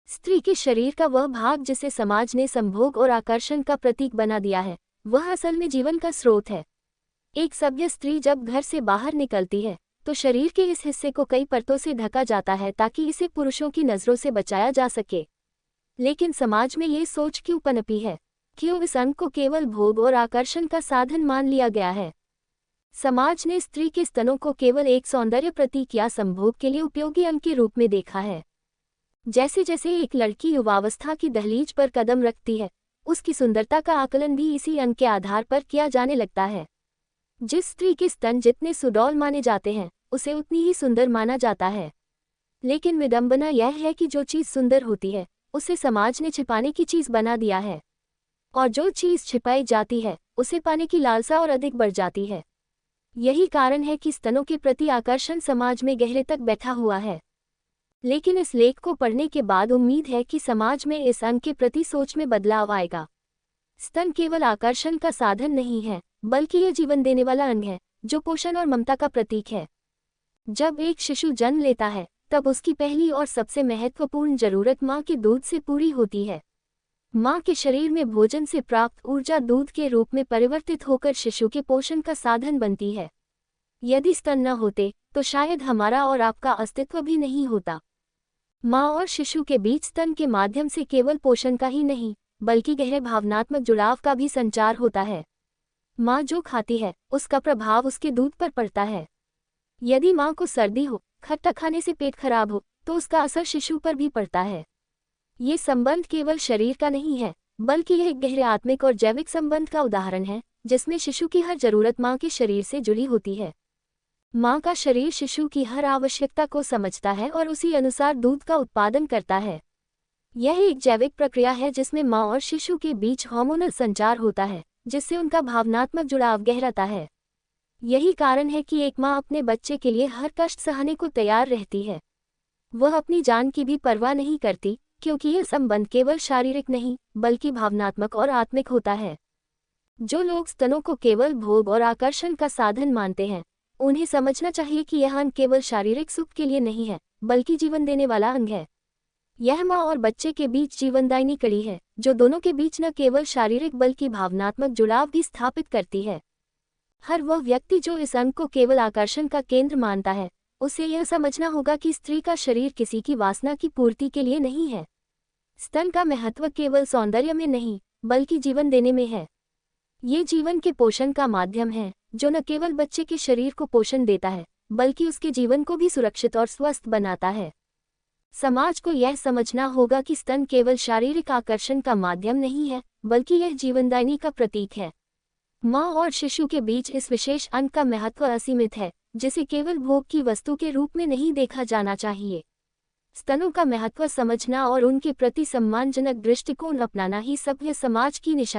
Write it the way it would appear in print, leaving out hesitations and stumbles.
स्त्री के शरीर का वह भाग जिसे समाज ने संभोग और आकर्षण का प्रतीक बना दिया है, वह असल में जीवन का स्रोत है। एक सभ्य स्त्री जब घर से बाहर निकलती है तो शरीर के इस हिस्से को कई परतों से ढका जाता है ताकि इसे पुरुषों की नज़रों से बचाया जा सके। लेकिन समाज में ये सोच क्यों पनपी है? क्यों इस अंग को केवल भोग और आकर्षण का साधन मान लिया गया है? समाज ने स्त्री के स्तनों को केवल एक सौंदर्य प्रतीक या संभोग के लिए उपयोगी अंग के रूप में देखा है। जैसे जैसे एक लड़की युवावस्था की दहलीज पर कदम रखती है, उसकी सुंदरता का आकलन भी इसी अंग के आधार पर किया जाने लगता है। जिस स्त्री के स्तन जितने सुडौल माने जाते हैं, उसे उतनी ही सुंदर माना जाता है। लेकिन विडंबना यह है कि जो चीज़ सुंदर होती है, उसे समाज ने छिपाने की चीज़ बना दिया है, और जो चीज़ छिपाई जाती है, उसे पाने की लालसा और अधिक बढ़ जाती है। यही कारण है कि स्तनों के प्रति आकर्षण समाज में गहरे तक बैठा हुआ है। लेकिन इस लेख को पढ़ने के बाद उम्मीद है कि समाज में इस अंग के प्रति सोच में बदलाव आएगा। स्तन केवल आकर्षण का साधन नहीं है, बल्कि यह जीवन देने वाला अंग है, जो पोषण और ममता का प्रतीक है। जब एक शिशु जन्म लेता है, तब उसकी पहली और सबसे महत्वपूर्ण जरूरत माँ के दूध से पूरी होती है। माँ के शरीर में भोजन से प्राप्त ऊर्जा दूध के रूप में परिवर्तित होकर शिशु के पोषण का साधन बनती है। यदि स्तन न होते, तो शायद हमारा और आपका अस्तित्व भी नहीं होता। माँ और शिशु के बीच स्तन के माध्यम से केवल पोषण का ही नहीं, बल्कि गहरे भावनात्मक जुड़ाव का भी संचार होता है। माँ जो खाती है, उसका प्रभाव उसके दूध पर पड़ता है। यदि माँ को सर्दी हो, खट्टा खाने से पेट खराब हो, तो उसका असर शिशु पर भी पड़ता है। ये संबंध केवल शरीर का नहीं है, बल्कि यह एक गहरे आत्मिक और जैविक संबंध का उदाहरण है, जिसमें शिशु की हर जरूरत माँ के शरीर से जुड़ी होती है। माँ का शरीर शिशु की हर आवश्यकता को समझता है और उसी अनुसार दूध का उत्पादन करता है। यह एक जैविक प्रक्रिया है जिसमें माँ और शिशु के बीच हार्मोनल संचार होता है, जिससे उनका भावनात्मक जुड़ाव गहराता है। यही कारण है कि एक माँ अपने बच्चे के लिए हर कष्ट सहने को तैयार रहती है। वह अपनी जान की भी परवाह नहीं करती, क्योंकि यह संबंध केवल शारीरिक नहीं, बल्कि भावनात्मक और आत्मिक होता है। जो लोग स्तनों को केवल भोग और आकर्षण का साधन मानते हैं, उन्हें समझना चाहिए कि यह अंग केवल शारीरिक सुख के लिए नहीं है, बल्कि जीवन देने वाला अंग है। यह माँ और बच्चे के बीच जीवनदायिनी कड़ी है, जो दोनों के बीच न केवल शारीरिक बल्कि भावनात्मक जुड़ाव भी स्थापित करती है। हर वह व्यक्ति जो इस अंग को केवल आकर्षण का केंद्र मानता है, उसे यह समझना होगा कि स्त्री का शरीर किसी की वासना की पूर्ति के लिए नहीं है। स्तन का महत्व केवल सौंदर्य में नहीं, बल्कि जीवन देने में है। ये जीवन के पोषण का माध्यम है, जो न केवल बच्चे के शरीर को पोषण देता है, बल्कि उसके जीवन को भी सुरक्षित और स्वस्थ बनाता है। समाज को यह समझना होगा कि स्तन केवल शारीरिक आकर्षण का माध्यम नहीं है, बल्कि यह जीवनदायिनी का प्रतीक है। माँ और शिशु के बीच इस विशेष अंग का महत्व असीमित है, जिसे केवल भोग की वस्तु के रूप में नहीं देखा जाना चाहिए। स्तनों का महत्व समझना और उनके प्रति सम्मानजनक दृष्टिकोण अपनाना ही सभ्य समाज की निशानी